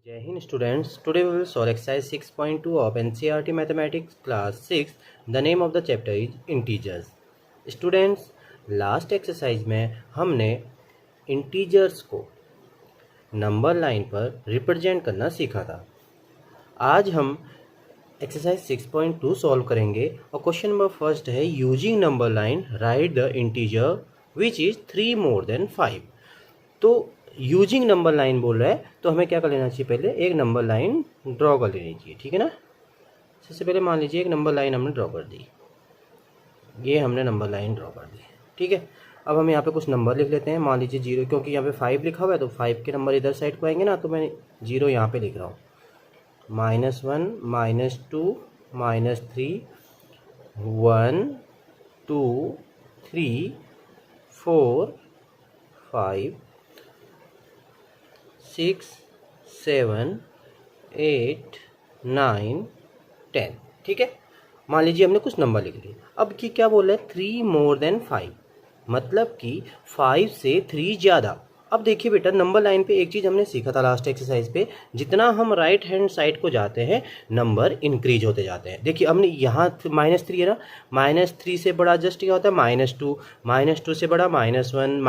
Jai Hind students, today we will solve exercise 6.2 of NCERT Mathematics class 6. The name of the chapter is Integers. Students, last exercise में हमने integers को number line पर represent करना सीखा था। आज हम एक्सरसाइज 6.2 सॉल्व करेंगे और क्वेश्चन नंबर फर्स्ट है using number line right the integer which is 3 more than 5। तो यूजिंग नंबर लाइन बोल रहा है तो हमें क्या कर लेना चाहिए, पहले एक नंबर लाइन ड्रॉ कर लेनी चाहिए। ठीक है ना। सबसे पहले मान लीजिए एक नंबर लाइन हमने ड्रॉ कर दी, ये हमने नंबर लाइन ड्रॉ कर दी। ठीक है। अब हम यहाँ पे कुछ नंबर लिख लेते हैं। मान लीजिए 0, क्योंकि यहाँ पे 5 लिखा हुआ है तो 5 के नंबर इधर साइड को आएंगे ना, तो मैं 0 यहाँ पे लिख रहा हूँ। -1, -2, -3, 1, 2, 3, 4, 5, 6, 7, 8, 9, 10। ठीक है। मान लीजिए हमने कुछ नंबर लिख लिए। अब की क्या बोल रहा है, 3 मोर देन 5, मतलब कि 5 से 3 ज़्यादा। अब देखिए बेटा, नंबर लाइन पे एक चीज़ हमने सीखा था लास्ट एक्सरसाइज पे, जितना हम राइट हैंड साइड को जाते हैं नंबर इंक्रीज होते जाते हैं। देखिए हमने यहाँ -3 है ना, -3 से बड़ा जस्ट क्या होता है -2, -2 से बड़ा -1,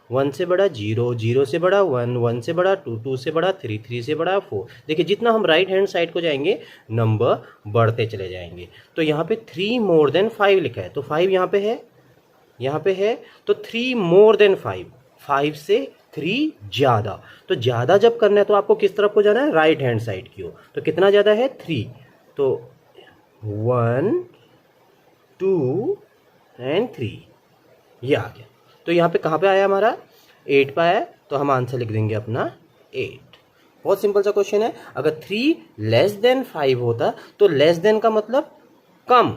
-1 से बड़ा 0, 0 से बड़ा 1, 1 से बड़ा 2, 2 से बड़ा 3, 3 से बड़ा 4। देखिए जितना हम राइट हैंड साइड को जाएंगे नंबर बढ़ते चले जाएंगे। तो यहाँ पे 3 मोर देन 5 लिखा है, तो 5 यहाँ पे है, यहाँ पे है, तो 3 मोर देन 5, 5 से 3 ज़्यादा। तो ज़्यादा जब करना है तो आपको किस तरफ को जाना है, राइट हैंड साइड की ओर। तो कितना ज़्यादा है, 3, तो 1, 2 एंड 3, ये आ गया। तो यहाँ पे कहाँ पे आया हमारा, 8 पे आया, तो हम आंसर लिख देंगे अपना 8। बहुत सिंपल सा क्वेश्चन है। अगर 3 लेस देन 5 होता तो लेस देन का मतलब कम,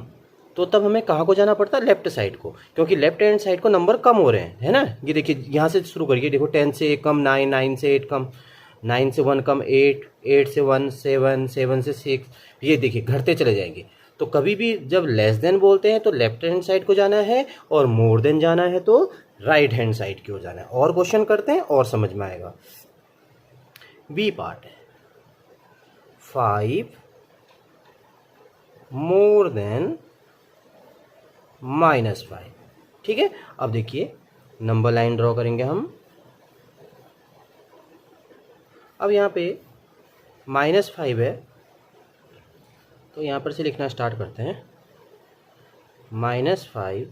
तो तब हमें कहाँ को जाना पड़ता, लेफ्ट साइड को, क्योंकि लेफ्ट हैंड साइड को नंबर कम हो रहे हैं, है ना। ये देखिए यहाँ से शुरू करिए, देखो 10 से 1 कम 9, 9 से 8 कम, 9 से 1 कम 8, 8 से 1 7, 7 से 6, ये देखिए घटते चले जाएंगे। तो कभी भी जब लेस देन बोलते हैं तो लेफ्ट हैंड साइड को जाना है, और मोर देन जाना है तो राइट हैंड साइड की ओर जाना है। और क्वेश्चन करते हैं और समझ में आएगा। बी पार्ट है 5 मोर देन -5। ठीक है। अब देखिए नंबर लाइन ड्रॉ करेंगे हम। अब यहाँ पे -5 है, तो यहाँ पर से लिखना स्टार्ट करते हैं। -5,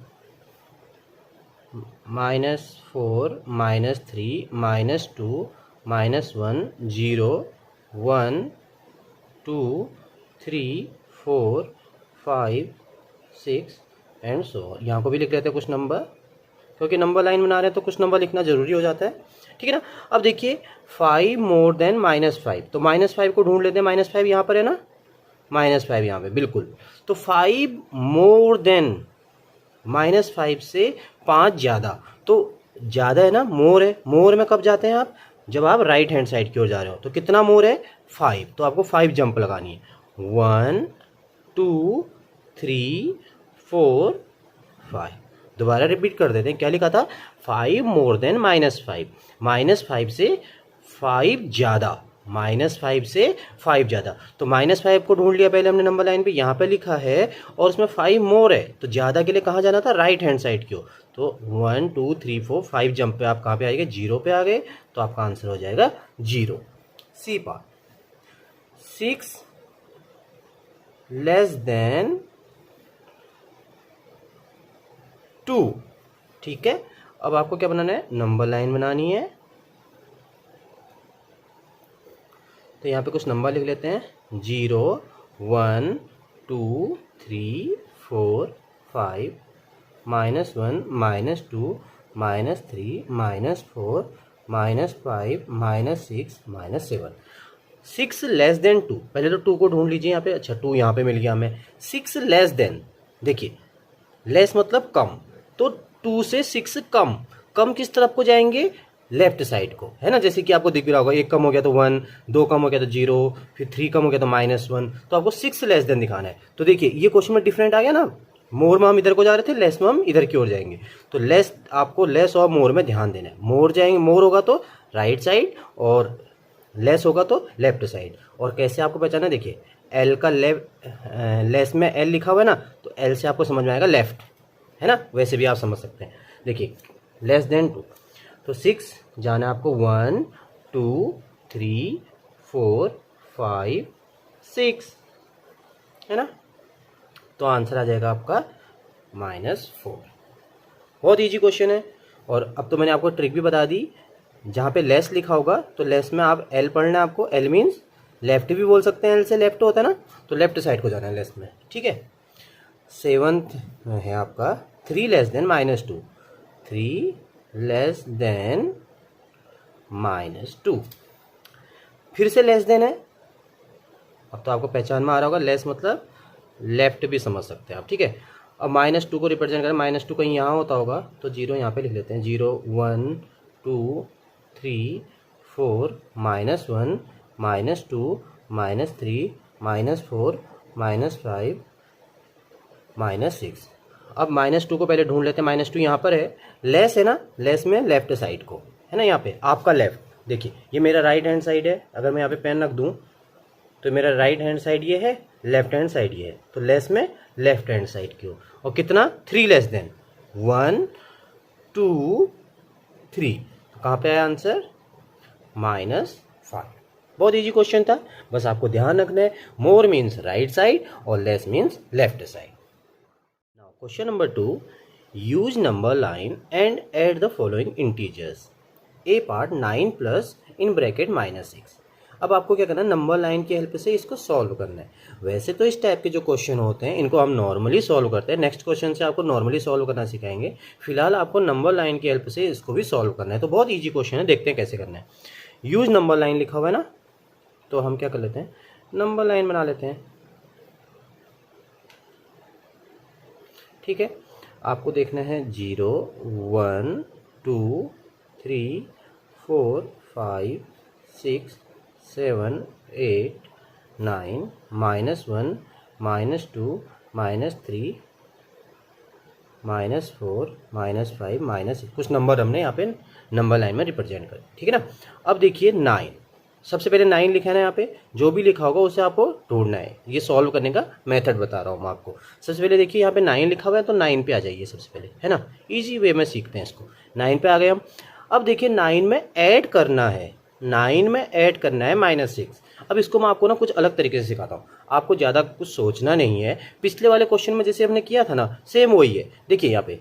-4, -3, -2, -1, 0, 1, 2, 3, 4, 5, 6 एंड सो। यहाँ को भी लिख लेते हैं कुछ नंबर, क्योंकि नंबर लाइन बना रहे हैं तो कुछ नंबर लिखना जरूरी हो जाता है। ठीक है ना। अब देखिए 5 मोर देन -5, तो -5 को ढूंढ लेते हैं। -5 यहाँ पर है ना, -5 यहाँ पे बिल्कुल। तो 5 मोर देन, -5 से 5 ज़्यादा, तो ज़्यादा है ना, मोर है। मोर में कब जाते हैं आप, जब आप राइट हैंड साइड की ओर जा रहे हो। तो कितना मोर है, 5, तो आपको 5 जंप लगानी है। 1, 2, 3, 4, 5। दोबारा रिपीट कर देते हैं, क्या लिखा था, 5 मोर देन -5, -5 से 5 ज़्यादा, -5 से 5 ज़्यादा। तो -5 को ढूंढ लिया पहले हमने नंबर लाइन पे, यहाँ पे लिखा है, और उसमें 5 मोर है, तो ज़्यादा के लिए कहाँ जाना था, राइट हैंड साइड की ओर। तो 1, 2, 3, 4, 5 जंप पे आप कहाँ पे आएंगे, 0 पे आ गए, तो आपका आंसर हो जाएगा 0। C part 6 less than 2। ठीक है। अब आपको क्या बनाना है, नंबर लाइन बनानी है। तो यहाँ पे कुछ नंबर लिख लेते हैं, 0, 1, 2, 3, 4, 5, -1, -2, -3, -4, -5, -6, -7। 6 लेस देन 2, पहले तो 2 को ढूंढ लीजिए यहाँ पे। अच्छा 2 यहाँ पे मिल गया हमें। 6 लेस देन, देखिए लेस मतलब कम, तो 2 से 6 कम, कम किस तरफ को जाएंगे, लेफ्ट साइड को, है ना। जैसे कि आपको दिख रहा होगा, 1 कम हो गया तो 1, 2 कम हो गया तो 0, फिर 3 कम हो गया तो -1, तो आपको 6 लेस देन दिखाना है। तो देखिए ये क्वेश्चन में डिफरेंट आ गया ना, मोर में हम इधर को जा रहे थे, लेस में हम इधर की ओर जाएंगे। तो लेस, आपको लेस और मोर में ध्यान देना है। मोर जाएंगे, मोर होगा तो राइट साइड, और लेस होगा तो लेफ्ट साइड। और कैसे आपको पहचाना, देखिए एल का लेस में एल लिखा हुआ है ना, तो एल से आपको समझ में आएगा लेफ्ट, है ना, वैसे भी आप समझ सकते हैं। देखिए लेस देन 2, तो 6 जाना आपको 1 2 3 4 5 6, है ना, तो आंसर आ जाएगा आपका -4। बहुत इजी क्वेश्चन है। और अब तो मैंने आपको ट्रिक भी बता दी, जहाँ पे लेस लिखा होगा तो लेस में आप एल पढ़ना है आपको, एल मीन्स लेफ्ट भी बोल सकते हैं, एल से लेफ्ट होता है ना, तो लेफ्ट साइड को जाना है लेस में, ठीक है। 7th में है आपका 3 लेस देन -2, 3 लेस देन -2, फिर से लेस देन है। अब तो आपको पहचान में आ रहा होगा, लेस मतलब लेफ्ट भी समझ सकते हैं आप, ठीक है। अब -2 को रिप्रेजेंट करें, -2 कहीं यहाँ होता होगा तो 0 यहाँ पे लिख लेते हैं, 0 1 2 3 4 -1 -2 -3 -4 -5 -6। अब -2 को पहले ढूंढ लेते हैं, -2 यहाँ पर है, लेस है ना, लेस में लेफ्ट साइड को, है ना, यहाँ पे आपका लेफ्ट। देखिए ये मेरा राइट हैंड साइड है, अगर मैं यहाँ पे पेन रख दूँ तो मेरा राइट हैंड साइड ये है, लेफ्ट हैंड साइड ये है, तो लेस में लेफ्ट हैंड साइड की हो। और कितना, 3 लेस देन 1 2 3, तो कहाँ पे आया आंसर, -5। बहुत इजी क्वेश्चन था, बस आपको ध्यान रखना है मोर मीन्स राइट साइड और less means left side. Now question number 2, use number line and add the following integers. A part 9 plus in bracket -6। अब आपको क्या करना है, नंबर लाइन की हेल्प से इसको सॉल्व करना है। वैसे तो इस टाइप के जो क्वेश्चन होते हैं इनको हम नॉर्मली सॉल्व करते हैं, नेक्स्ट क्वेश्चन से आपको नॉर्मली सॉल्व करना सिखाएंगे। फिलहाल आपको नंबर लाइन की हेल्प से इसको भी सॉल्व करना है, तो बहुत ईजी क्वेश्चन है, देखते हैं कैसे करना है। यूज नंबर लाइन लिखा हुआ है ना, तो हम क्या कर लेते हैं, नंबर लाइन बना लेते हैं, ठीक है। आपको देखना है 0 1 2 3 4 5 6 7 8 9 -1 -2 -3 -4 -5 -6, कुछ नंबर हमने यहाँ पे नंबर लाइन में रिप्रेजेंट कर, ठीक है ना। अब देखिए 9, सबसे पहले 9 लिखा है ना, यहाँ पे जो भी लिखा होगा उसे आपको ढूंढना है। ये सॉल्व करने का मेथड बता रहा हूँ मैं आपको। सबसे पहले देखिए यहाँ पे 9 लिखा हुआ है, तो 9 पे आ जाइए सबसे पहले, है ना, इजी वे में सीखते हैं इसको। 9 पे आ गए हम। अब देखिए 9 में ऐड करना है, 9 में ऐड करना है -6। अब इसको मैं आपको ना कुछ अलग तरीके से सिखाता हूँ, आपको ज़्यादा कुछ सोचना नहीं है। पिछले वाले क्वेश्चन में जैसे हमने किया था ना, सेम वही है। देखिए यहाँ पे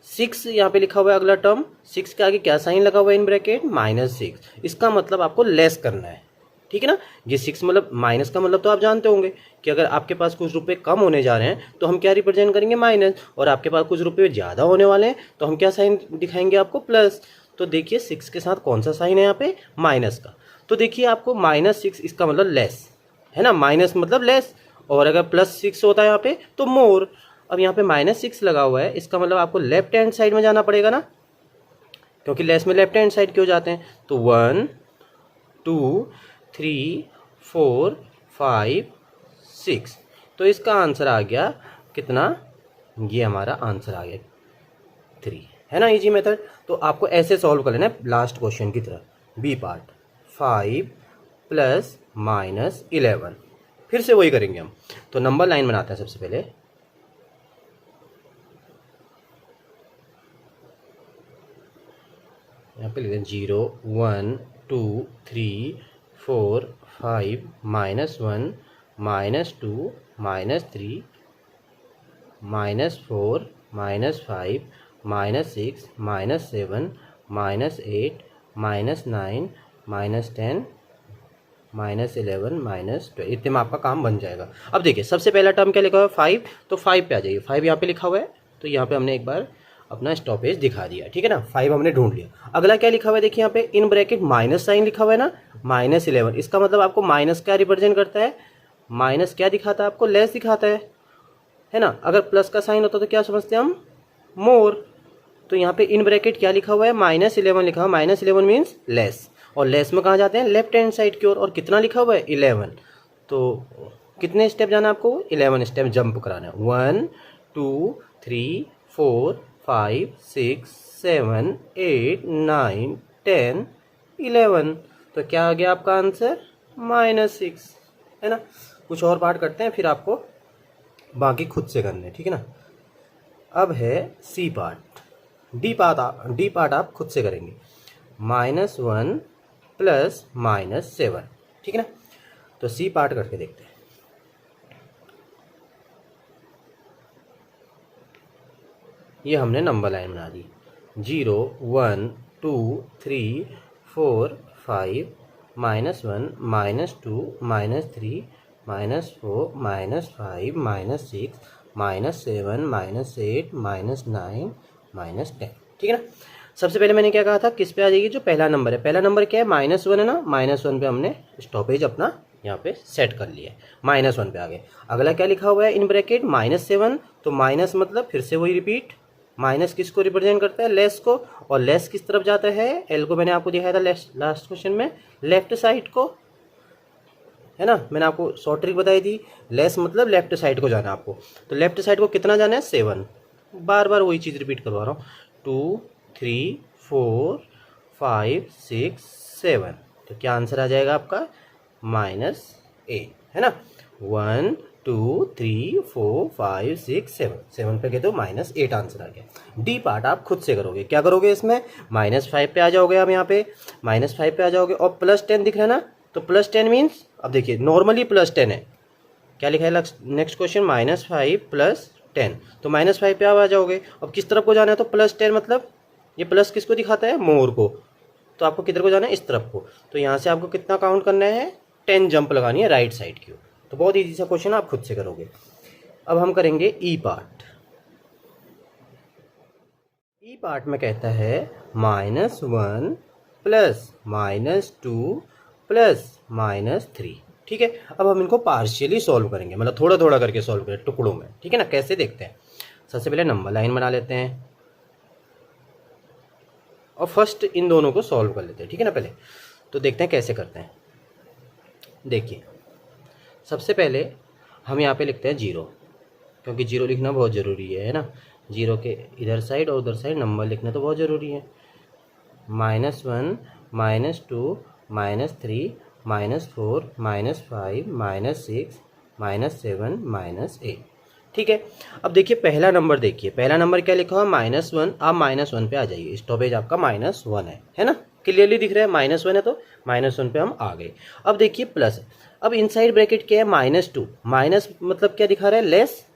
6 यहाँ पे लिखा हुआ है, अगला टर्म 6 के आगे क्या साइन लगा हुआ है इन ब्रैकेट, -6। इसका मतलब आपको लेस करना है, ठीक है ना। ये 6 मतलब माइनस का मतलब तो आप जानते होंगे कि अगर आपके पास कुछ रुपए कम होने जा रहे हैं तो हम क्या रिप्रेजेंट करेंगे, माइनस, और आपके पास कुछ रुपए ज़्यादा होने वाले हैं तो हम क्या साइन दिखाएंगे आपको, प्लस। तो देखिए 6 के साथ कौन सा साइन है यहाँ पे, माइनस का। तो देखिए आपको -6 इसका मतलब लेस, है ना, माइनस मतलब लेस, और अगर +6 होता है यहाँ पे तो मोर। अब यहाँ पे -6 लगा हुआ है, इसका मतलब आपको लेफ्ट हैंड साइड में जाना पड़ेगा ना, क्योंकि लेस में लेफ्ट हैंड साइड क्यों जाते हैं। तो 1 2 3 4 5 6, तो इसका आंसर आ गया कितना, ये हमारा आंसर आ गया 3, है ना, इजी मेथड। तो आपको ऐसे सॉल्व कर लेना है लास्ट क्वेश्चन की तरह, बी पार्ट 5 प्लस -11। फिर से वही करेंगे हम, तो नंबर लाइन बनाते हैं सबसे पहले। यहाँ पे लिखते हैं 0 1 2 3 4 5 -1 -2 -3 -4 -5 -6 -7 -8 -9 -10 -11 -12, इतने में आपका काम बन जाएगा। अब देखिए सबसे पहला टर्म क्या लिखा हुआ है, 5, तो 5 पे आ जाइए। 5 यहाँ पे लिखा हुआ है, तो यहाँ पे हमने एक बार अपना स्टॉपेज दिखा दिया, ठीक है ना। 5 हमने ढूंढ लिया। अगला क्या लिखा हुआ है, देखिए यहाँ पे इन ब्रैकेट माइनस साइन लिखा हुआ है ना, -11। इसका मतलब आपको माइनस क्या रिप्रेजेंट करता है, माइनस क्या दिखाता है आपको, लेस दिखाता है ना। अगर प्लस का साइन होता तो क्या समझते हैं हम, मोर। तो यहाँ पे इन ब्रैकेट क्या लिखा हुआ है, -11 लिखा हुआ है, -11 मीन्स लेस, और लेस में कहाँ जाते हैं, लेफ्ट हैंड साइड की ओर, और कितना लिखा हुआ है, 11। तो कितने स्टेप जाना है आपको, 11 स्टेप जंप कराना है। 1 2 3 4 5 6 7 8 9 10 11। तो क्या आ गया आपका आंसर? -6, है ना। कुछ और पार्ट करते हैं, फिर आपको बाकी खुद से करने, ठीक है ना। अब है सी पार्ट। डी पार्ट आप खुद से करेंगे। -1 प्लस -7, ठीक है ना। तो सी पार्ट करके देखते हैं। ये हमने नंबर लाइन बना दी। 0 1 2 3 4 5 -1 -2 -3 -4 -5 -6 -7 -8 -9 -10, ठीक है ना। सबसे पहले मैंने क्या कहा था, किस पे आ जाएगी? जो पहला नंबर है। पहला नंबर क्या है? -1 है ना। -1 पे हमने स्टॉपेज अपना यहाँ पे सेट कर लिया है। -1 पे आ गए। अगला क्या लिखा हुआ है इन ब्रैकेट? -7। तो माइनस मतलब फिर से वही रिपीट, माइनस किसको रिप्रेजेंट करता है? लेस को। और लेस किस तरफ जाता है? एल को मैंने आपको दिखाया था लास्ट क्वेश्चन में, लेफ्ट साइड को, है ना। मैंने आपको शॉर्ट ट्रिक बताई थी, लेस मतलब लेफ्ट साइड को जाना आपको। तो लेफ्ट साइड को कितना जाना है? 7। बार बार वही चीज़ रिपीट करवा रहा हूँ। 2 3 4 5 6 7। तो क्या आंसर आ जाएगा आपका? -8, है ना। 1 2 3 4 5 6 7, 7 पे गए तो -8 आंसर आ गया। डी पार्ट आप खुद से करोगे। क्या करोगे इसमें? -5 पे आ जाओगे आप, यहाँ पे -5 पे आ जाओगे और +10 दिख रहा है ना। तो +10 मीन्स, अब देखिए नॉर्मली +10 है। क्या लिखा है नेक्स्ट क्वेश्चन? -5 + 10। तो -5 पे आप आ जाओगे। अब किस तरफ को जाना है? तो +10 मतलब ये प्लस किसको दिखाता है? मोर को। तो आपको किधर को जाना है? इस तरफ को। तो यहाँ से आपको कितना काउंट करना है? 10 जंप लगानी है राइट साइड की ओर। तो बहुत ईजी सा क्वेश्चन आप खुद से करोगे। अब हम करेंगे ई पार्ट। ई पार्ट में कहता है -1 प्लस -2 प्लस -3, ठीक है। अब हम इनको पार्शियली सॉल्व करेंगे, मतलब थोड़ा थोड़ा करके सॉल्व करें टुकड़ों में, ठीक है ना। कैसे देखते हैं। सबसे पहले नंबर लाइन बना लेते हैं और फर्स्ट इन दोनों को सॉल्व कर लेते हैं, ठीक है ना। पहले तो देखते हैं कैसे करते हैं। देखिए सबसे पहले हम यहाँ पे लिखते हैं 0, क्योंकि 0 लिखना बहुत ज़रूरी है ना। 0 के इधर साइड और उधर साइड नंबर लिखना तो बहुत ज़रूरी है। -1 -2 -3 -4 -5 -6 -7 -8, ठीक है। अब देखिए पहला नंबर, देखिए पहला नंबर क्या लिखा हुआ? -1। आप -1 पे आ जाइए। स्टॉपेज आपका -1 है ना। क्लियरली दिख रहा है -1 है, तो -1 पे हम आ गए। अब देखिए प्लस, अब इनसाइड ब्रैकेट क्या है? -2। माइनस मतलब क्या दिखा रहा है? लेस,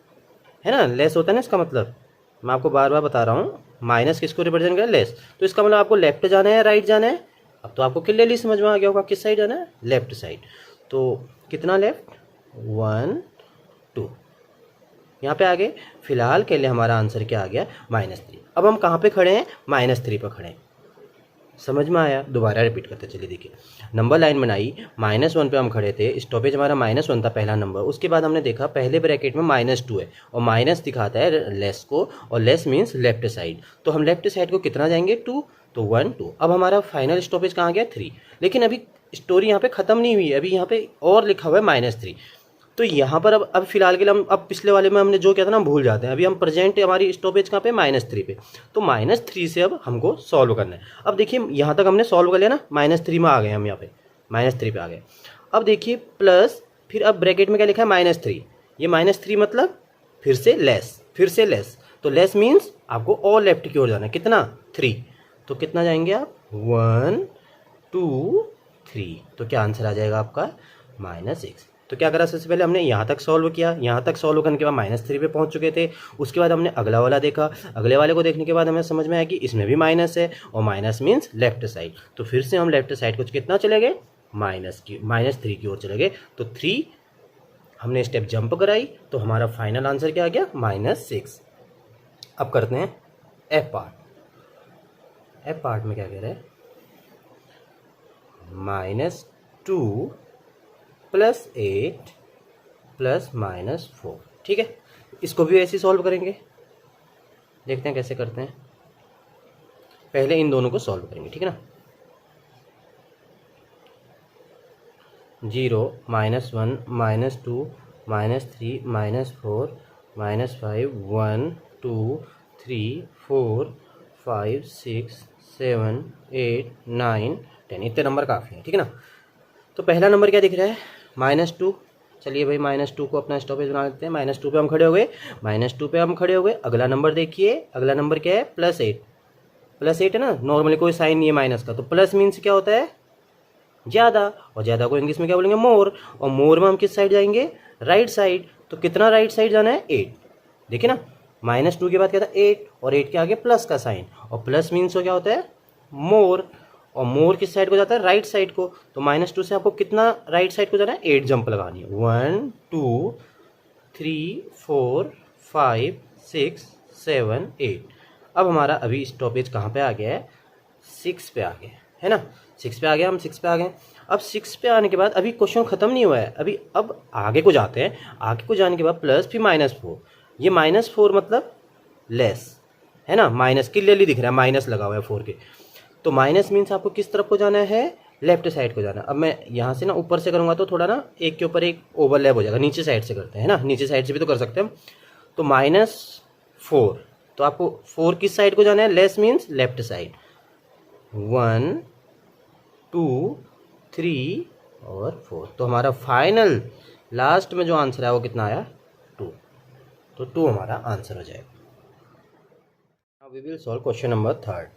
है ना। लेस होता है ना इसका मतलब, मैं आपको बार बार बता रहा हूँ। माइनस किसको रिप्रेजेंट करे? लेस। तो इसका मतलब आपको लेफ्ट जाना है राइट जाना है? अब तो आपको क्लियरली समझ में आ गया होगा किस साइड जाना है? Left side. तो कितना लेफ्ट? 1 2, यहाँ पे आ गए। फिलहाल के लिए हमारा आंसर क्या आ गया? -3। अब हम कहाँ पे खड़े हैं? -3 पर खड़े हैं। समझ में आया? दोबारा रिपीट करते चलिए। देखिए नंबर लाइन बनाई, -1 पे हम खड़े थे। स्टॉपेज हमारा -1 था पहला नंबर। उसके बाद हमने देखा पहले ब्रैकेट में -2 है और माइनस दिखाता है लेस को, और लेस मीन्स लेफ्ट साइड। तो हम लेफ्ट साइड को कितना जाएंगे? 2। तो 1 2। अब हमारा फाइनल स्टॉपेज कहाँ गया? 3। लेकिन अभी स्टोरी यहाँ पे ख़त्म नहीं हुई है, अभी यहाँ पे और लिखा हुआ है -3। तो यहाँ पर अब फिलहाल के लिए हम, अब पिछले वाले में हमने जो किया था ना हम भूल जाते हैं। अभी हम प्रेजेंट हमारी स्टॉपेज कहाँ पे? -3 पे। तो -3 से अब हमको सॉल्व करना है। अब देखिए यहाँ तक हमने सॉल्व कर लिया ना, -3 में आ गए हम, यहाँ पे -3 पे आ गए। अब देखिए प्लस, फिर अब ब्रैकेट में क्या लिखा है? -3। ये -3 मतलब फिर से लेस, फिर से लेस। तो लेस मीन्स आपको और लेफ्ट की ओर जाना है। कितना? 3। तो कितना जाएंगे आप? 1 2 3। तो क्या आंसर आ जाएगा आपका? -6। तो क्या करा? सबसे पहले हमने यहाँ तक सॉल्व किया। यहाँ तक सॉल्व करने के बाद -3 पे पहुँच चुके थे। उसके बाद हमने अगला वाला देखा। अगले वाले को देखने के बाद हमें समझ में आया कि इसमें भी माइनस है, और माइनस मीन्स लेफ्ट साइड। तो फिर से हम लेफ्ट साइड को कितना चले गए? -3 की ओर चले गए। तो 3 हमने स्टेप जंप कराई, तो हमारा फाइनल आंसर क्या आ गया? -6। अब करते हैं एफ पार्ट। एफ पार्ट में क्या कह रहे हैं? -2 + 8 + -4, ठीक है। इसको भी ऐसे सॉल्व करेंगे। देखते हैं कैसे करते हैं। पहले इन दोनों को सॉल्व करेंगे, ठीक है ना। 0 -1 -2 -3 -4 -5 1 2 3 4 5 6 7 8 9 10, इतने नंबर काफ़ी है, ठीक है ना। तो पहला नंबर क्या दिख रहा है, -2। चलिए भाई -2 को अपना स्टॉपेज बना लेते हैं। -2 पे हम खड़े हो गए, -2 पे हम खड़े हो गए। अगला नंबर देखिए, अगला नंबर क्या है, +8। +8 है ना, नॉर्मली कोई साइन नहीं है माइनस का, तो प्लस मीन्स क्या होता है, ज़्यादा, और ज़्यादा को इंग्लिश में क्या बोलेंगे, मोर। और मोर में हम किस साइड जाएंगे, राइट साइड। तो कितना राइट साइड जाना है, 8। देखिए ना, -2 के बाद क्या था, 8, और 8 के आगे प्लस का साइन, और प्लस मीन्स क्या होता है, मोर। और मोर किस साइड को जाता है, राइट साइड को। तो -2 से आपको कितना राइट साइड को जाना है, 8 जंप लगानी है। 1 2 3 4 5 6 7 8। अब हमारा अभी स्टॉपेज कहाँ पे आ गया है, 6 पे आ गया है ना। 6 पे आ गया, हम 6 पे आ गए। अब 6 पे आने के बाद अभी क्वेश्चन खत्म नहीं हुआ है, अभी अब आगे को जाते हैं। आगे को जाने के बाद प्लस फिर -4। ये -4 मतलब लेस है ना, माइनस क्लियरली दिख रहा है, माइनस लगा हुआ है 4 के। तो माइनस मीन्स आपको किस तरफ को जाना है, लेफ्ट साइड को जाना। अब मैं यहाँ से ना ऊपर से करूँगा तो थोड़ा ना एक के ऊपर एक ओवरलैप हो जाएगा, नीचे साइड से करते हैं ना, नीचे साइड से भी तो कर सकते हैं हम। तो -4, तो आपको 4 किस साइड को जाना है, लेस मीन्स लेफ्ट साइड। 1 2 3 और 4। तो हमारा फाइनल लास्ट में जो आंसर है वो कितना आया, 2। तो 2 हमारा आंसर हो जाएगा। Now we will solve question number 3,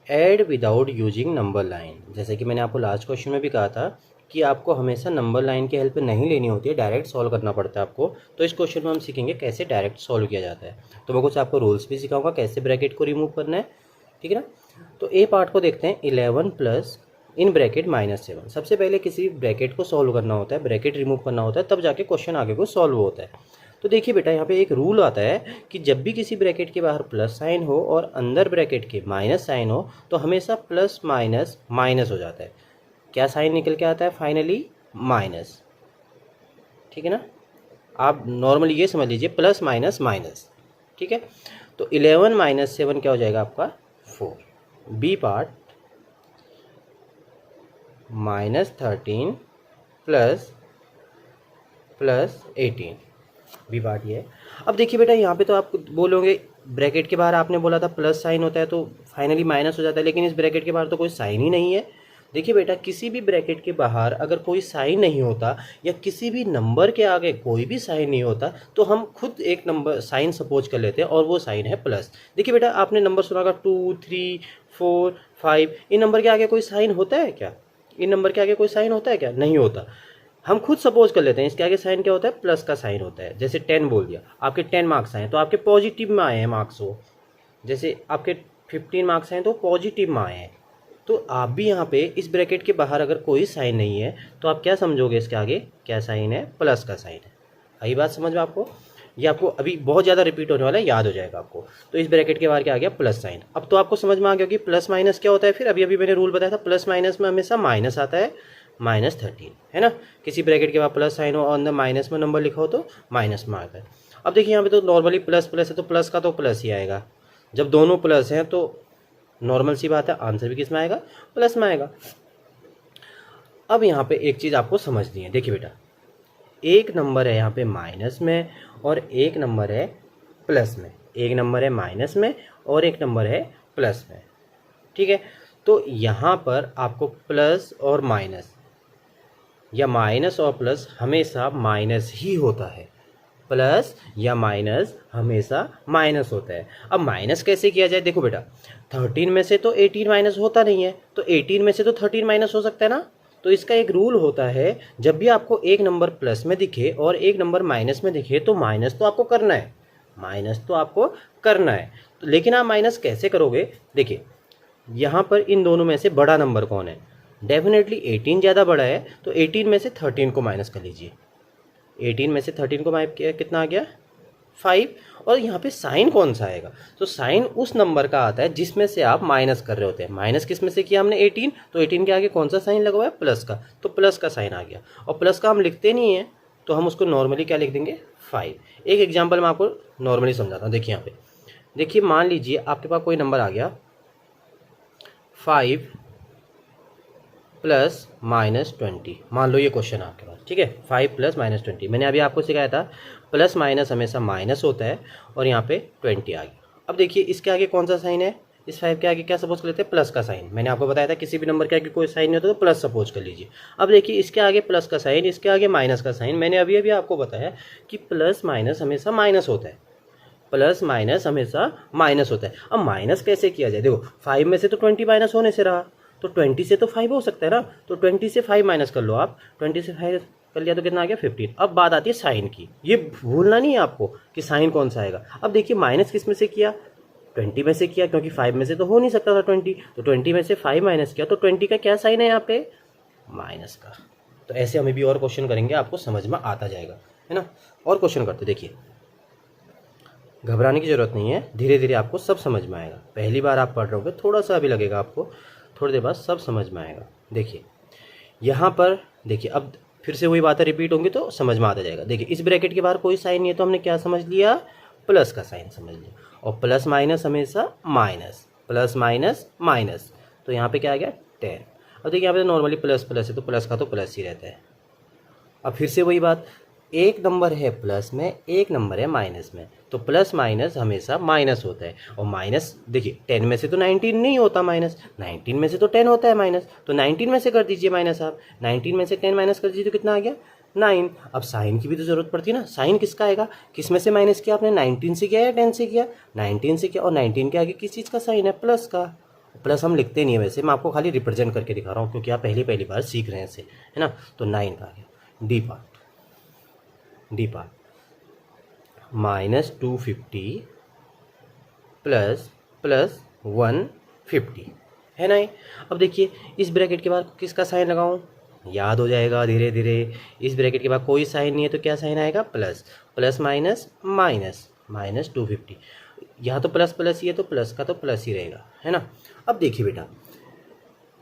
add without using number line. जैसे कि मैंने आपको लास्ट क्वेश्चन में भी कहा था कि आपको हमेशा नंबर लाइन की हेल्प नहीं लेनी होती है, डायरेक्ट सॉल्व करना पड़ता है आपको। तो इस क्वेश्चन में हम सीखेंगे कैसे डायरेक्ट सॉल्व किया जाता है। तो मैं कुछ आपको रूल्स भी सिखाऊंगा कैसे ब्रैकेट को रिमूव करना है, ठीक है ना। तो ए पार्ट को देखते हैं, 11 प्लस इन ब्रैकेट -7। सबसे पहले किसी ब्रैकेट को सॉल्व करना होता है, ब्रैकेट रिमूव करना होता है, तब जाके क्वेश्चन आगे को सॉल्व होता है। तो देखिए बेटा, यहाँ पे एक रूल आता है कि जब भी किसी ब्रैकेट के बाहर प्लस साइन हो और अंदर ब्रैकेट के माइनस साइन हो, तो हमेशा प्लस माइनस माइनस हो जाता है। क्या साइन निकल के आता है, फाइनली माइनस, ठीक है ना। आप नॉर्मली ये समझ लीजिए, प्लस माइनस माइनस, ठीक है। तो 11 - 7 क्या हो जाएगा आपका, 4। B part, -13 plus 18, B part ये है। अब देखिए बेटा, यहाँ पे तो आप बोलोगे ब्रैकेट के बाहर आपने बोला था प्लस साइन होता है तो फाइनली माइनस हो जाता है, लेकिन इस ब्रैकेट के बाहर तो कोई साइन ही नहीं है। देखिए बेटा, किसी भी ब्रैकेट के बाहर अगर कोई साइन नहीं होता या किसी भी नंबर के आगे कोई भी साइन नहीं होता, तो हम खुद एक नंबर साइन सपोज कर लेते हैं, और वो साइन है प्लस। देखिए बेटा, आपने नंबर सुना होगा 2 3 4 5, इन नंबर के आगे कोई साइन होता है क्या, इन नंबर के आगे कोई साइन होता है क्या, नहीं होता। हम खुद सपोज कर लेते हैं, इसके आगे साइन क्या होता है, प्लस का साइन होता है। जैसे 10 बोल दिया, आपके 10 मार्क्स आए तो आपके पॉजिटिव में आए हैं मार्क्स हो। जैसे आपके 15 मार्क्स आए तो पॉजिटिव में आए हैं। तो आप भी यहाँ पे इस ब्रैकेट के बाहर अगर कोई साइन नहीं है तो आप क्या समझोगे, इसके आगे क्या साइन है, प्लस का साइन है। आई बात समझ में आपको, ये आपको अभी बहुत ज़्यादा रिपीट होने वाला है, याद हो जाएगा आपको। तो इस ब्रैकेट के बाहर क्या आ गया, प्लस साइन। अब तो आपको समझ में आ गया कि प्लस माइनस क्या होता है। फिर अभी मैंने रूल बताया था, प्लस माइनस में हमेशा माइनस आता है, -13 है ना। किसी ब्रैकेट के बाद प्लस साइन हो और अंदर माइनस में नंबर लिखा हो तो माइनस में आता है। अब देखिए, यहाँ पे तो नॉर्मली प्लस प्लस है तो प्लस का तो प्लस ही आएगा। जब दोनों प्लस हैं तो नॉर्मल सी बात है, आंसर भी किस में आएगा, प्लस में आएगा। अब यहाँ पे एक चीज़ आपको समझनी है। देखिए बेटा, एक नंबर है यहाँ पे माइनस में और एक नंबर है प्लस में। एक नंबर है माइनस में और एक नंबर है प्लस में, ठीक है। तो यहाँ पर आपको प्लस और माइनस या माइनस और प्लस हमेशा माइनस ही होता है, प्लस या माइनस हमेशा माइनस होता है। अब माइनस कैसे किया जाए, देखो बेटा, 13 में से तो 18 माइनस होता नहीं है, तो 18 में से तो 13 माइनस हो सकता है ना। तो इसका एक रूल होता है, जब भी आपको एक नंबर प्लस में दिखे और एक नंबर माइनस में दिखे तो माइनस तो आपको करना है, माइनस तो आपको करना है। तो लेकिन आप माइनस कैसे करोगे, देखिए यहाँ पर इन दोनों में से बड़ा नंबर कौन है, डेफिनेटली 18 ज़्यादा बड़ा है, तो 18 में से 13 को माइनस कर लीजिए। 18 में से 13 को माइनस किया, कितना आ गया, 5। और यहाँ पे साइन कौन सा आएगा, तो साइन उस नंबर का आता है जिसमें से आप माइनस कर रहे होते हैं। माइनस किस में से किया हमने, 18, तो 18 के आगे कौन सा साइन लगा हुआ है, प्लस का, तो प्लस का साइन आ गया। और प्लस का हम लिखते नहीं है तो हम उसको नॉर्मली क्या लिख देंगे, 5। एक एग्जाम्पल मैं आपको नॉर्मली समझाता हूँ। देखिए यहाँ पे, देखिए मान लीजिए आपके पास कोई नंबर आ गया 5 + -20, मान लो ये क्वेश्चन आपके पास, ठीक है। 5 + -20, मैंने अभी आपको सिखाया था प्लस माइनस हमेशा माइनस होता है, और यहाँ पे 20 आ गया। अब देखिए इसके आगे कौन सा साइन है, इस 5 के आगे क्या सपोज कर लेते हैं, प्लस का साइन। मैंने आपको बताया था किसी भी नंबर के आगे कोई साइन नहीं होता तो प्लस सपोज कर लीजिए। अब देखिए इसके आगे प्लस का साइन, इसके आगे माइनस का साइन। मैंने अभी अभी आपको बताया कि प्लस माइनस हमेशा माइनस होता है, प्लस माइनस हमेशा माइनस होता है। अब माइनस कैसे किया जाए, देखो 5 में से तो 20 माइनस होने से रहा, तो 20 से तो 5 हो सकता है ना, तो 20 से 5 माइनस कर लो आप, 20 से 5 कर लिया तो कितना आ गया 15। अब बात आती है साइन की, ये भूलना नहीं है आपको कि साइन कौन सा आएगा। अब देखिए माइनस किस में से किया, 20 में से किया, क्योंकि 5 में से तो हो नहीं सकता था 20, तो 20 में से 5 माइनस किया, तो 20 का क्या साइन है यहाँ पे, माइनस का। तो ऐसे हमें भी और क्वेश्चन करेंगे, आपको समझ में आता जाएगा, है ना। और क्वेश्चन करते देखिए, घबराने की ज़रूरत नहीं है, धीरे धीरे आपको सब समझ में आएगा। पहली बार आप पढ़ रहे होगे, थोड़ा सा अभी लगेगा आपको, थोड़ी देर बाद सब समझ में आएगा। देखिए यहाँ पर देखिए, अब फिर से वही बातें रिपीट होंगी तो समझ में आता जाएगा। देखिए इस ब्रैकेट के बाहर कोई साइन नहीं है तो हमने क्या समझ लिया, प्लस का साइन समझ लिया। और प्लस माइनस हमेशा माइनस, प्लस माइनस माइनस, तो यहाँ पे क्या आ गया 10। अब देखिए यहाँ पे नॉर्मली प्लस प्लस है तो प्लस का तो प्लस ही रहता है। अब फिर से वही बात, एक नंबर है प्लस में, एक नंबर है माइनस में, तो प्लस माइनस हमेशा माइनस होता है। और माइनस देखिए 10 में से तो 19 नहीं होता माइनस, 19 में से तो 10 होता है माइनस, तो 19 में से कर दीजिए माइनस आप, 19 में से 10 माइनस कर दीजिए तो कितना आ गया 9। अब साइन की भी तो जरूरत पड़ती है ना, साइन किसका आएगा, किस में से माइनस किया आपने, 19 से किया या 10 से किया, 19 से किया, और 19 के आगे किस चीज़ का साइन है, प्लस का। प्लस हम लिखते नहीं है वैसे, मैं आपको खाली रिप्रेजेंट करके दिखा रहा हूँ क्योंकि आप पहली बार सीख रहे हैं इसे, है ना। तो 9 का आ गया D part, D part -250 plus plus 150 है ना। अब देखिए इस ब्रैकेट के बाद किसका साइन लगाऊं, याद हो जाएगा धीरे धीरे। इस ब्रैकेट के बाद कोई साइन नहीं है तो क्या साइन आएगा, प्लस, प्लस माइनस माइनस, -250। यहाँ तो प्लस प्लस ही है तो प्लस का तो प्लस ही रहेगा, है ना। अब देखिए बेटा,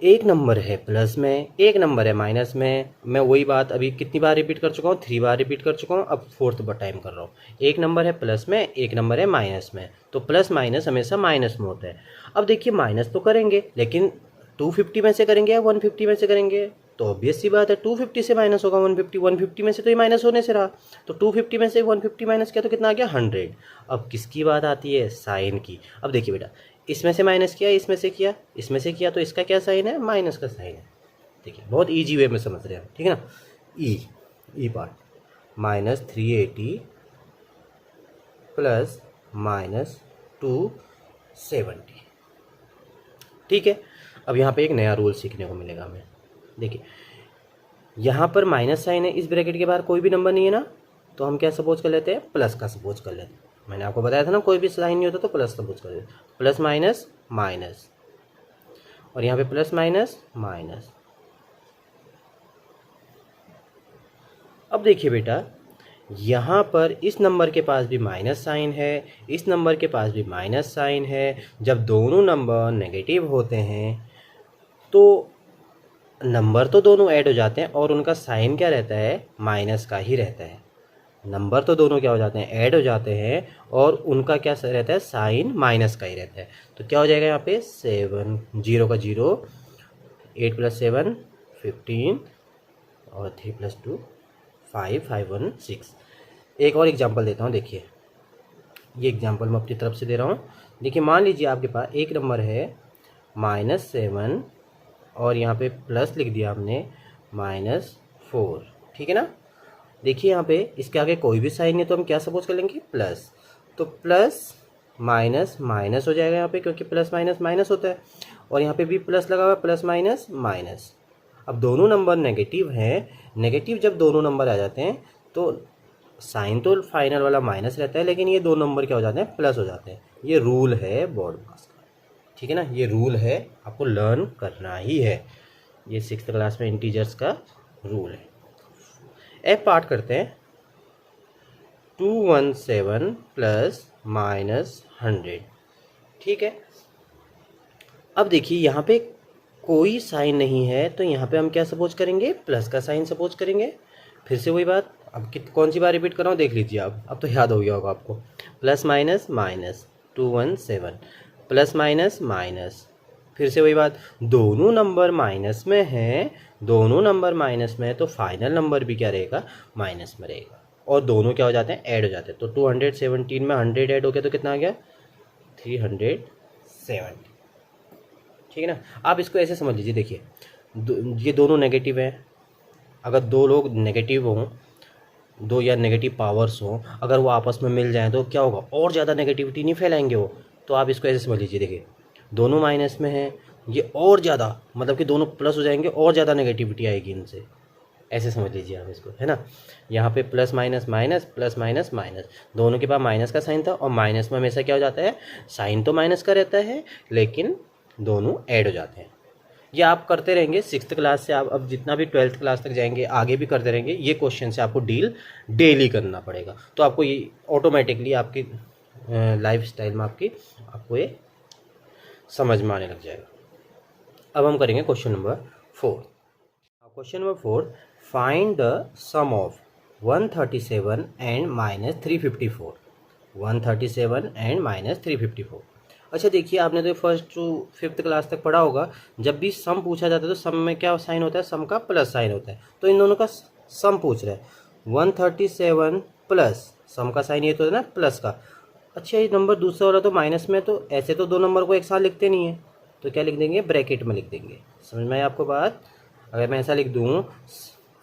एक नंबर है प्लस में, एक नंबर है माइनस में। मैं वही बात अभी कितनी बार रिपीट कर चुका हूँ, 3 बार रिपीट कर चुका हूँ, अब 4th बार टाइम कर रहा हूँ। एक नंबर है प्लस में, एक नंबर है माइनस में, तो प्लस माइनस हमेशा माइनस में होता है। अब देखिए माइनस तो करेंगे लेकिन 250 में से करेंगे या 150 में से करेंगे, तो ऑब्वियस सी बात है 250 से माइनस होगा 150, 150 में से तो ये माइनस होने से रहा, तो 250 में से 150 माइनस किया तो कितना आ गया 100। अब किसकी बात आती है, साइन की। अब देखिए बेटा, इसमें से माइनस किया, इसमें से किया, इसमें से किया, तो इसका क्या साइन है, माइनस का साइन है। देखिए बहुत इजी वे में समझ रहे हैं, ठीक है ना। ई पार्ट -380 प्लस -270, ठीक है। अब यहाँ पे एक नया रूल सीखने को मिलेगा हमें। देखिए यहाँ पर माइनस साइन है, इस ब्रैकेट के बाहर कोई भी नंबर नहीं है ना, तो हम क्या सपोज कर लेते हैं, प्लस का सपोज कर लेते हैं। मैंने आपको बताया था ना कोई भी साइन नहीं होता तो प्लस सपोज कर देते, प्लस माइनस माइनस, और यहाँ पे प्लस माइनस माइनस। अब देखिए बेटा, यहाँ पर इस नंबर के पास भी माइनस साइन है, इस नंबर के पास भी माइनस साइन है। जब दोनों नंबर नेगेटिव होते हैं तो नंबर तो दोनों ऐड हो जाते हैं और उनका साइन क्या रहता है, माइनस का ही रहता है। नंबर तो दोनों क्या हो जाते हैं, ऐड हो जाते हैं, और उनका क्या रहता है, साइन माइनस का ही रहता है। तो क्या हो जाएगा यहाँ पे 7, 0 का 0, 8 + 7 15, और 3 + 2 5, 5 1 6। एक और एग्जांपल देता हूँ, देखिए ये एग्जांपल मैं अपनी तरफ से दे रहा हूँ। देखिए मान लीजिए आपके पास एक नंबर है -7 और यहाँ पे प्लस लिख दिया हमने -4, ठीक है ना। देखिए यहाँ पे इसके आगे कोई भी साइन नहीं तो हम क्या सपोज कर लेंगे, प्लस, तो प्लस माइनस माइनस हो जाएगा यहाँ पे, क्योंकि प्लस माइनस माइनस होता है, और यहाँ पे भी प्लस लगा हुआ है, प्लस माइनस माइनस। अब दोनों नंबर नेगेटिव हैं, नेगेटिव जब दोनों नंबर आ जाते हैं तो साइन तो फाइनल वाला माइनस रहता है, लेकिन ये दो नंबर क्या हो जाते हैं, प्लस हो जाते हैं। ये रूल है बोर्ड पास का, ठीक है ना, ये रूल है, आपको लर्न करना ही है। ये 6th क्लास में इंटीजर्स का रूल है। एफ पार्ट करते हैं, 217 प्लस -100, ठीक है। अब देखिए यहाँ पे कोई साइन नहीं है तो यहाँ पे हम क्या सपोज करेंगे, प्लस का साइन सपोज करेंगे। फिर से वही बात, अब कौन सी बार रिपीट कर रहा हूँ देख लीजिए आप, अब तो याद हो गया होगा आपको। Plus minus minus 217 plus minus minus, फिर से वही बात, दोनों नंबर माइनस में हैं, दोनों नंबर माइनस में है तो फाइनल नंबर भी क्या रहेगा, माइनस में रहेगा, और दोनों क्या हो जाते हैं, ऐड हो जाते हैं। तो 217 में 100 ऐड हो गया तो कितना आ गया, 317। 70। ठीक है ना। आप इसको ऐसे समझ लीजिए, देखिए ये दोनों नेगेटिव हैं। अगर दो लोग नेगेटिव हों, दो या नेगेटिव पावर्स हों, अगर वो आपस में मिल जाएं तो क्या होगा, और ज़्यादा नेगेटिविटी नहीं फैलाएंगे वो। तो आप इसको ऐसे समझ लीजिए, देखिए दोनों माइनस में हैं, ये और ज़्यादा मतलब कि दोनों प्लस हो जाएंगे और ज़्यादा नेगेटिविटी आएगी इनसे, ऐसे समझ लीजिए आप इसको, है ना। यहाँ पे plus minus minus plus minus minus, दोनों के पास माइनस का साइन था, और माइनस में हमेशा क्या हो जाता है, साइन तो माइनस का रहता है लेकिन दोनों ऐड हो जाते हैं। ये आप करते रहेंगे 6th क्लास से, आप अब जितना भी 12th क्लास तक जाएंगे आगे भी करते रहेंगे। ये क्वेश्चन से आपको डील डेली करना पड़ेगा, तो आपको ये ऑटोमेटिकली आपकी लाइफ स्टाइल में आपको ये समझ में आने लग जाएगा। अब हम करेंगे question number 4। Question number 4, find the sum of 137 and minus 354। 137 and minus 354। अच्छा देखिए, आपने तो फर्स्ट टू 5th क्लास तक पढ़ा होगा, जब भी सम पूछा जाता है तो सम में क्या साइन होता है, सम का प्लस साइन होता है। तो इन दोनों का सम पूछ रहा है, 137 प्लस सम का साइन ये तो है ना प्लस का। अच्छा ये नंबर दूसरा वाला तो माइनस में, तो ऐसे तो दो नंबर को एक साथ लिखते नहीं है, तो क्या लिख देंगे, ब्रैकेट में लिख देंगे। समझ में आया आपको बात। अगर मैं ऐसा लिख दूँ,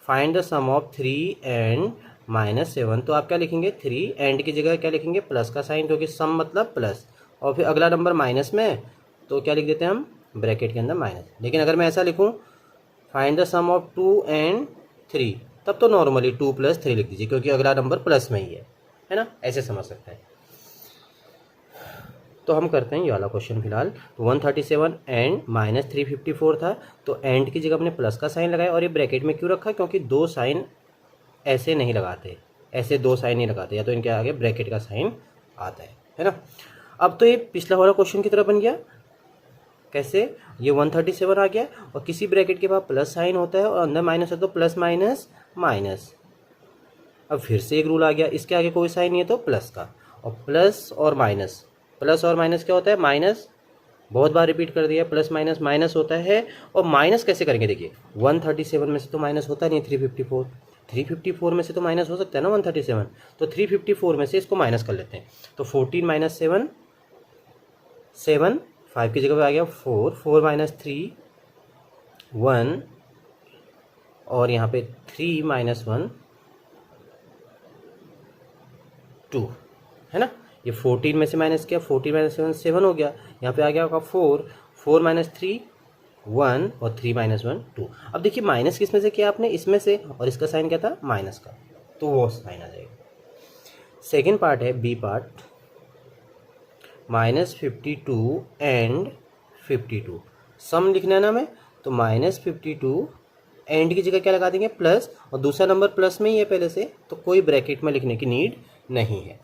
find the sum of 3 and minus 7, तो आप क्या लिखेंगे, 3 एंड की जगह क्या लिखेंगे, प्लस का साइन, क्योंकि सम मतलब प्लस, और फिर अगला नंबर माइनस में तो क्या लिख देते हैं हम, ब्रैकेट के अंदर माइनस। लेकिन अगर मैं ऐसा लिखूं, find the sum of 2 and 3, तब तो नॉर्मली 2 + 3 लिख दीजिए, क्योंकि अगला नंबर प्लस में ही है ना, ऐसे समझ सकते हैं। तो हम करते हैं ये वाला क्वेश्चन फिलहाल। 137 एंड माइनस 354 था, तो एंड की जगह हमने प्लस का साइन लगाया, और ये ब्रैकेट में क्यों रखा, क्योंकि दो साइन ऐसे नहीं लगाते, ऐसे दो साइन नहीं लगाते, या तो इनके आगे ब्रैकेट का साइन आता है ना। अब तो ये पिछला वाला क्वेश्चन की तरह बन गया। कैसे, ये 137 आ गया और किसी ब्रैकेट के बाद प्लस साइन होता है और अंदर माइनस है, तो प्लस माइनस माइनस। अब फिर से एक रूल आ गया, इसके आगे कोई साइन नहीं है तो प्लस का, और प्लस और माइनस, प्लस और माइनस क्या होता है, माइनस। बहुत बार रिपीट कर दिया, प्लस माइनस माइनस होता है। और माइनस कैसे करेंगे, देखिए 137 में से तो माइनस होता नहीं, 354 में से तो माइनस हो सकता है ना 137, तो 354 में से इसको माइनस कर लेते हैं। तो 14 माइनस 7, 7, 5 की जगह पे आ गया 4, 4 माइनस 3, 1, और यहाँ पे 3 माइनस 1, 2, है ना। ये 14 में से माइनस किया, 14 माइनस 7, 7 हो गया। यहाँ पे आ गया होगा 4, 4 माइनस 3, 1, और 3 माइनस 1, 2। अब देखिए माइनस किस में से किया आपने, इसमें से, और इसका साइन क्या था, माइनस का, तो वो साइन आ जाएगा। सेकेंड पार्ट है बी पार्ट, -52 एंड 52। सम लिखना है ना हमें, तो -52 एंड की जगह क्या लगा देंगे, प्लस, और दूसरा नंबर प्लस में ही है पहले से, तो कोई ब्रैकेट में लिखने की नीड नहीं है।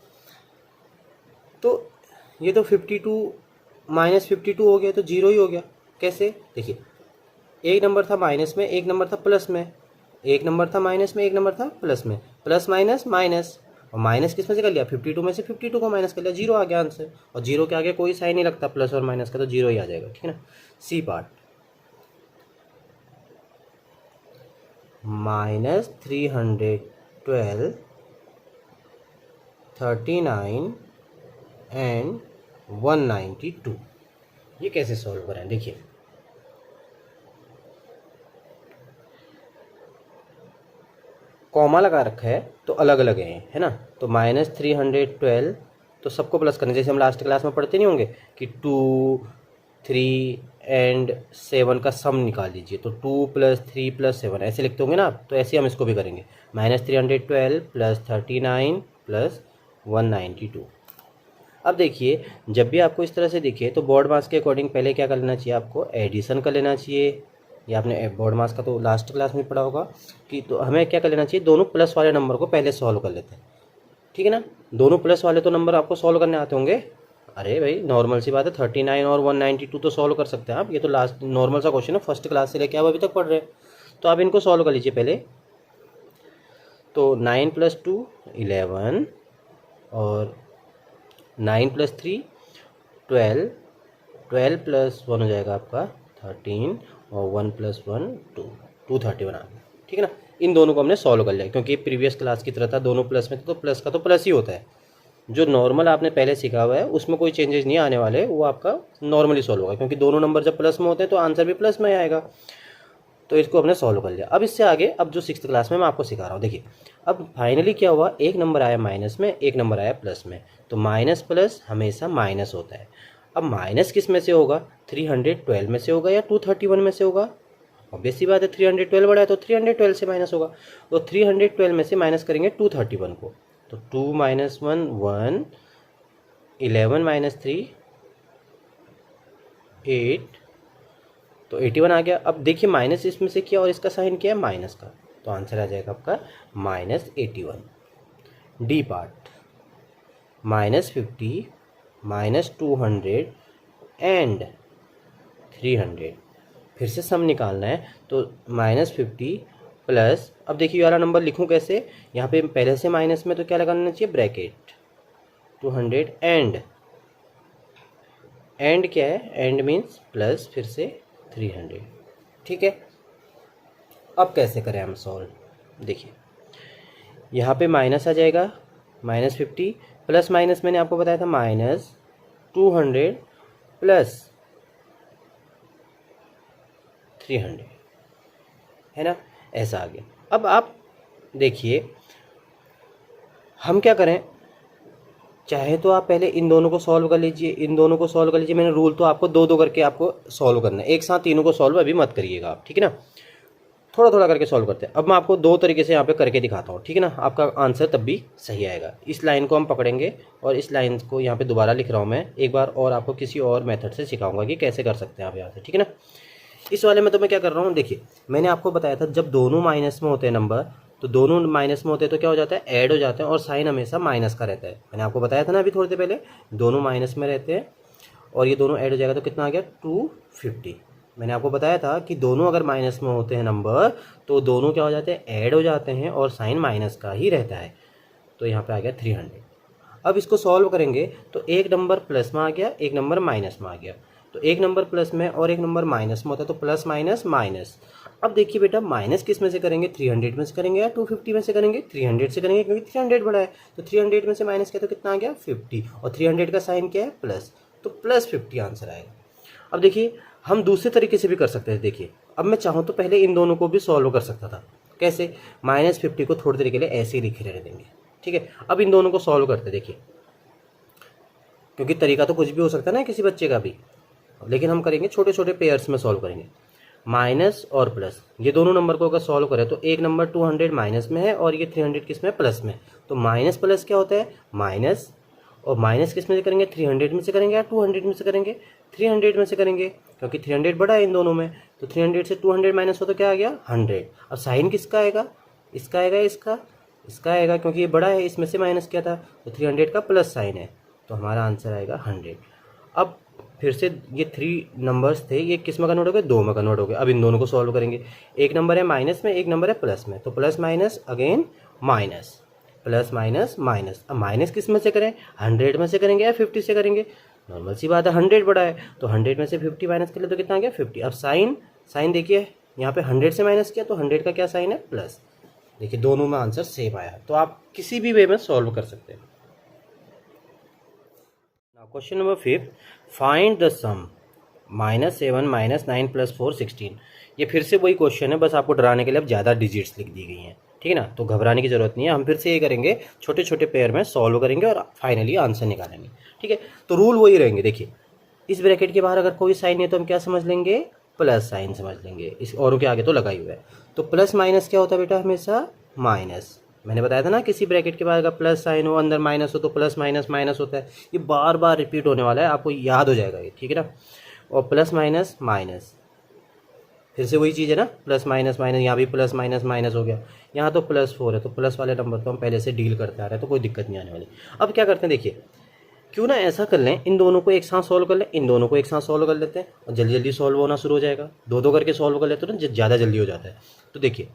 तो ये तो 52 -52 हो गया, तो 0 ही हो गया। कैसे, देखिए एक नंबर था माइनस में, एक नंबर था प्लस में, एक नंबर था माइनस में, एक नंबर था प्लस में, प्लस माइनस माइनस, और माइनस किस में से कर लिया, 52 में से 52 को माइनस कर लिया, 0 आ गया आंसर। और 0 के आगे कोई साइन नहीं लगता प्लस और माइनस का, तो 0 ही आ जाएगा, ठीक है ना। C part, -312, 39 and 192। ये कैसे सॉल्व करें, देखिए कॉमा लगा रखा है तो अलग अलग है ना। तो -312 तो सबको प्लस करना, जैसे हम लास्ट क्लास में पढ़ते नहीं होंगे कि 2, 3 एंड 7 का सम निकाल लीजिए, तो 2 + 3 + 7 ऐसे लिखते होंगे ना आप, तो ऐसे हम इसको भी करेंगे, -312 + 39 + 192। अब देखिए जब भी आपको इस तरह से दिखे तो बोर्ड मास के अकॉर्डिंग पहले क्या कर लेना चाहिए, आपको एडिशन कर लेना चाहिए। ये आपने बोर्ड मास का तो लास्ट क्लास में पढ़ा होगा कि, तो हमें क्या कर लेना चाहिए, दोनों प्लस वाले नंबर को पहले सॉल्व कर लेते हैं, ठीक है ना। दोनों प्लस वाले तो नंबर आपको सॉल्व करने आते होंगे, अरे भाई नॉर्मल सी बात है, 39 और 192 तो सॉल्व कर सकते हैं आप। ये तो लास्ट नॉर्मल सा क्वेश्चन है, फर्स्ट क्लास से लेके आप अभी तक पढ़ रहे हैं, तो आप इनको सॉल्व कर लीजिए पहले। तो 9 + 2 11, और 9 + 3 12, 12 + 1 हो जाएगा आपका 13, और 1 + 1 2, 230 बना, ठीक है ना। इन दोनों को हमने सॉल्व कर लिया, क्योंकि प्रीवियस क्लास की तरह था, दोनों प्लस में थे, तो प्लस का तो प्लस ही होता है। जो नॉर्मल आपने पहले सीखा हुआ है उसमें कोई चेंजेस नहीं आने वाले, वो आपका नॉर्मली सॉल्व होगा, क्योंकि दोनों नंबर जब प्लस में होते हैं तो आंसर भी प्लस में आएगा। तो इसको हमने सॉल्व कर लिया। अब इससे आगे, अब जो 6th क्लास में मैं आपको सिखा रहा हूँ, देखिए अब फाइनली क्या हुआ, एक नंबर आया माइनस में, एक नंबर आया प्लस में, तो माइनस प्लस हमेशा माइनस होता है। अब माइनस किस में से होगा, 312 में से होगा या 231 में से होगा? ऑब्वियस सी बात है, 312 बड़ा है तो 312 से माइनस होगा। तो 312 में से माइनस करेंगे 231 को, तो 2 - 1 1, 11 - 3 8, तो 81 आ गया। अब देखिए माइनस इसमें से किया और इसका साइन क्या है, माइनस का, तो आंसर आ जाएगा आपका -81। डी पार्ट, -50 -200 एंड 300, फिर से सम निकालना है, तो -50 प्लस, अब देखिए ये वाला नंबर लिखूं कैसे, यहाँ पे पहले से माइनस में तो क्या लगाना चाहिए, ब्रैकेट, 200 एंड क्या है, एंड मीन्स प्लस, फिर से 300, ठीक है। अब कैसे करें हम सॉल्व, देखिए यहाँ पे माइनस आ जाएगा, -50 प्लस माइनस मैंने आपको बताया था -200 प्लस 300, है ना, ऐसा आ गया। अब आप देखिए हम क्या करें, चाहे तो आप पहले इन दोनों को सॉल्व कर लीजिए, इन दोनों को सॉल्व कर लीजिए, मैंने रूल तो आपको दो दो करके आपको सॉल्व करना है, एक साथ तीनों को सॉल्व अभी मत करिएगा आप, ठीक है ना, थोड़ा थोड़ा करके सॉल्व करते हैं। अब मैं आपको दो तरीके से यहाँ पे करके दिखाता हूँ, ठीक है ना, आपका आंसर तब भी सही आएगा। इस लाइन को हम पकड़ेंगे और इस लाइन को यहाँ पे दोबारा लिख रहा हूँ मैं, एक बार और आपको किसी और मेथड से सिखाऊंगा कि कैसे कर सकते हैं आप यहाँ से, ठीक है ना। इस वाले में तो मैं क्या कर रहा हूँ, देखिए मैंने आपको बताया था जब दोनों माइनस में होते हैं नंबर, तो दोनों माइनस में होते हैं तो क्या हो जाता है, ऐड हो जाते हैं और साइन हमेशा माइनस का रहता है। मैंने आपको बताया था ना अभी थोड़ी देर पहले, दोनों माइनस में रहते हैं और ये दोनों ऐड हो जाएगा, तो कितना आ गया 250। मैंने आपको बताया था कि दोनों अगर माइनस में होते हैं नंबर तो दोनों क्या हो जाते हैं, ऐड हो जाते हैं और साइन माइनस का ही रहता है। तो यहाँ पे आ गया 300। अब इसको सॉल्व करेंगे तो एक नंबर प्लस में आ गया, एक नंबर माइनस में आ गया, तो एक नंबर प्लस में और एक नंबर माइनस में होता है, तो प्लस माइनस माइनस। अब देखिए बेटा माइनस किस में से करेंगे, 300 में से करेंगे या 250 में से करेंगे, 300 से करेंगे क्योंकि 300 बड़ा है। तो 300 में से माइनस किया तो कितना आ गया 50, और 300 का साइन क्या है प्लस, तो +50 आंसर आएगा। अब देखिए हम दूसरे तरीके से भी कर सकते हैं, देखिए अब मैं चाहूँ तो पहले इन दोनों को भी सॉल्व कर सकता था, कैसे, -50 को थोड़ी देर के लिए ऐसे ही लिखे रहने देंगे, ठीक है। अब इन दोनों को सॉल्व करते, देखिए क्योंकि तरीका तो कुछ भी हो सकता है ना किसी बच्चे का भी, लेकिन हम करेंगे छोटे छोटे पेयर्स में सॉल्व करेंगे। माइनस और प्लस, ये दोनों नंबर को अगर सॉल्व करें तो एक नंबर 200 माइनस में है और ये 300 किस में, प्लस में, तो माइनस प्लस क्या होता है माइनस, और माइनस किस में से करेंगे, 300 में से करेंगे या 200 में से करेंगे, 300 में से करेंगे क्योंकि 300 बड़ा है इन दोनों में, तो 300 से 200 माइनस हो तो क्या आ गया 100। अब साइन किसका आएगा, इसका आएगा, इसका आएगा, क्योंकि ये बड़ा है इसमें से माइनस किया था, तो 300 का प्लस साइन है, तो हमारा आंसर आएगा 100। अब फिर से ये 3 नंबर्स थे, ये किस में कन्वर्ट हो गए, 2 में कन्वर्ट हो गए। अब इन दोनों को सॉल्व करेंगे, एक नंबर है माइनस में, एक नंबर है प्लस में, तो plus minus again minus, plus minus minus. अब माइनस किस में से करें, 100 में से करेंगे या 50 से करेंगे, नॉर्मल सी बात है 100 बड़ा है, तो 100 में से 50 माइनस कर ले तो कितना आ गया 50। अब साइन देखिए यहाँ पे 100 से माइनस किया तो 100 का क्या साइन है प्लस। देखिए दोनों में आंसर सेम आया, तो आप किसी भी वे में सॉल्व कर सकते हैं। Question number 5, find the sum -7 -9 + 4 16। ये फिर से वही क्वेश्चन है, बस आपको डराने के लिए अब ज़्यादा डिजिट्स लिख दी गई हैं, ठीक है ना, तो घबराने की जरूरत नहीं है। हम फिर से ये करेंगे, छोटे छोटे पेयर में सॉल्व करेंगे और फाइनली आंसर निकालेंगे, ठीक है। तो रूल वही रहेंगे, देखिए इस ब्रैकेट के बाहर अगर कोई साइन है तो हम क्या समझ लेंगे, प्लस साइन समझ लेंगे, इस औरों के आगे तो लगा ही हुआ है। तो प्लस माइनस क्या होता है बेटा, हमेशा माइनस। मैंने बताया था ना किसी ब्रैकेट के बाद अगर प्लस साइन हो अंदर माइनस हो तो प्लस माइनस माइनस होता है, ये बार बार रिपीट होने वाला है, आपको याद हो जाएगा ये, ठीक है ना। और प्लस माइनस माइनस, फिर से वही चीज़ है ना, प्लस माइनस माइनस, यहाँ भी प्लस माइनस माइनस हो गया, यहाँ तो +4 है, तो प्लस वाले नंबर तो हम पहले से डील करते आ रहे हैं, तो कोई दिक्कत नहीं आने वाली। अब क्या करते हैं, देखिए क्यों ना ऐसा कर लें, इन दोनों को एक साथ सॉल्व कर लें, इन दोनों को एक साथ सॉल्व कर लेते हैं और जल्दी जल्दी सॉल्व होना शुरू हो जाएगा। दो दो करके सॉल्व कर लेते हैं ना, ज़्यादा जल्दी हो जाता है। तो देखिए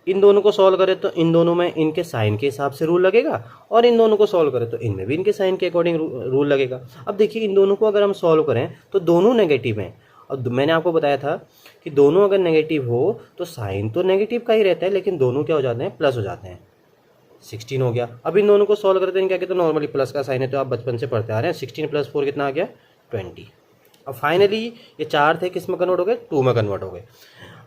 इन दोनों को सॉल्व करें तो इन दोनों में इनके साइन के हिसाब से रूल लगेगा, और इन दोनों को सॉल्व करें तो इनमें भी इनके साइन के अकॉर्डिंग रूल लगेगा। अब देखिए इन दोनों को अगर हम सॉल्व करें तो दोनों नेगेटिव हैं, और मैंने आपको बताया था कि दोनों अगर नेगेटिव हो तो साइन तो नेगेटिव का ही रहता है, लेकिन दोनों क्या हो जाते हैं, प्लस हो जाते हैं। 16 हो गया। अब इन दोनों को सॉल्व करते हैं क्या कहते हैं, तो नॉर्मली प्लस का साइन है तो आप बचपन से पढ़ते आ रहे हैं। 16 + 4 कितना आ गया 20। अब फाइनली ये 4 थे किस में कन्वर्ट हो गए 2 में कन्वर्ट हो गए।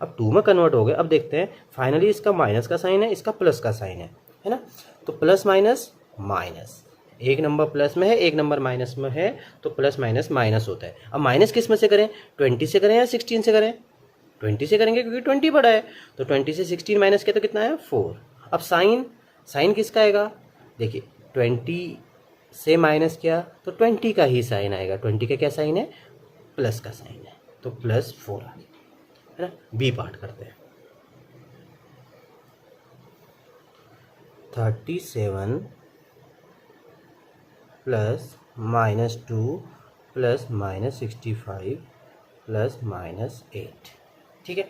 अब 2 में कन्वर्ट हो गए। अब देखते हैं फाइनली इसका माइनस का साइन है, इसका प्लस का साइन है ना। तो प्लस माइनस माइनस, एक नंबर प्लस में है एक नंबर माइनस में है, तो प्लस माइनस माइनस होता है। अब माइनस किस में से करें, 20 से करें या 16 से करें, 20 से करेंगे क्योंकि 20 बड़ा है। तो 20 से 16 माइनस किया तो कितना है 4। अब साइन किसका आएगा, देखिए 20 से माइनस किया तो 20 का ही साइन आएगा। 20 का क्या साइन है, प्लस का साइन है, तो +4 आ गया, है ना। बी पार्ट करते हैं। 37 + -2 + -65 + -8, ठीक है।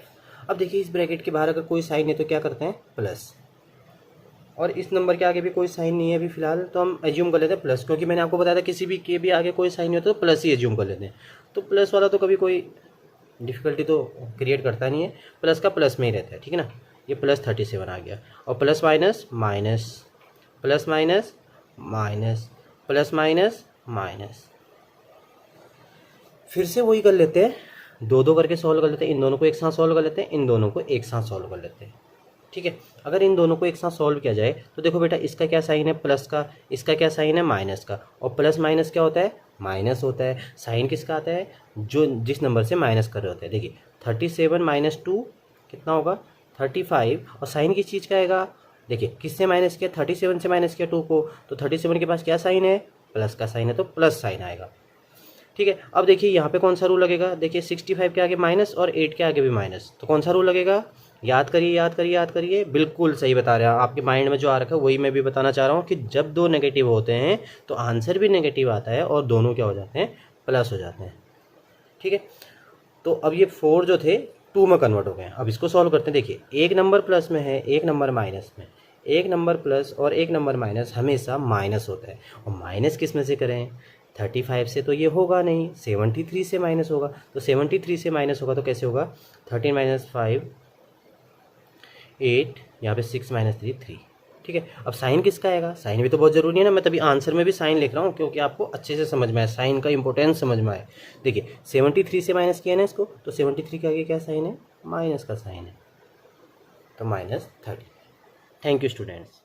अब देखिए इस ब्रैकेट के बाहर अगर कोई साइन है तो क्या करते हैं प्लस, और इस नंबर के आगे भी कोई साइन नहीं है अभी फिलहाल, तो हम एज्यूम कर लेते हैं प्लस, क्योंकि मैंने आपको बताया था किसी भी के भी आगे कोई साइन नहीं होता तो प्लस ही एज्यूम कर लेते हैं। तो प्लस वाला तो कभी कोई डिफ़िकल्टी तो क्रिएट करता नहीं है, प्लस का प्लस में ही रहता है, ठीक है ना। ये +37 आ गया, और plus minus minus, plus minus minus, plus minus minus. फिर से वही कर लेते हैं, दो दो करके सॉल्व कर लेते हैं। इन दोनों को एक साथ सॉल्व कर लेते हैं, इन दोनों को एक साथ सॉल्व कर लेते हैं, ठीक है। अगर इन दोनों को एक साथ सॉल्व किया जाए तो देखो बेटा इसका क्या साइन है प्लस का, इसका क्या साइन है माइनस का, और प्लस माइनस क्या होता है माइनस होता है। साइन किसका आता है, जो जिस नंबर से माइनस कर रहे होते हैं। देखिए 37 - 2 कितना होगा 35, और साइन किस चीज़ का आएगा, देखिए किससे माइनस किया 37 से माइनस किया 2 को, तो 37 के पास क्या साइन है प्लस का साइन है, तो प्लस साइन आएगा, ठीक है। अब देखिए यहाँ पे कौन सा रूल लगेगा, देखिए 65 के आगे माइनस और 8 के आगे भी माइनस, तो कौन सा रूल लगेगा, याद करिए याद करिए याद करिए, बिल्कुल सही बता रहे हैं आपके माइंड में जो आ रखा है वही मैं भी बताना चाह रहा हूँ कि जब दो नेगेटिव होते हैं तो आंसर भी नेगेटिव आता है और दोनों क्या हो जाते हैं प्लस हो जाते हैं, ठीक है। तो अब ये 4 जो थे 2 में कन्वर्ट हो गए। अब इसको सॉल्व करते हैं। देखिए एक नंबर प्लस में है एक नंबर माइनस में, एक नंबर प्लस और एक नंबर माइनस हमेशा माइनस होता है, और माइनस किस में से करें 35 से तो ये होगा नहीं, 73 से माइनस होगा, तो 73 से माइनस होगा तो कैसे होगा 13 - 5 8, यहाँ पे 6 - 3 3, ठीक है। अब साइन किसका आएगा, साइन भी तो बहुत ज़रूरी है ना, मैं तभी आंसर में भी साइन लिख रहा हूँ क्योंकि आपको अच्छे से समझ में आए, साइन का इंपॉर्टेंस समझ में आए। देखिए 73 से माइनस किया ना इसको, तो 73 के आगे क्या साइन है माइनस का साइन है, तो -30। Thank you students.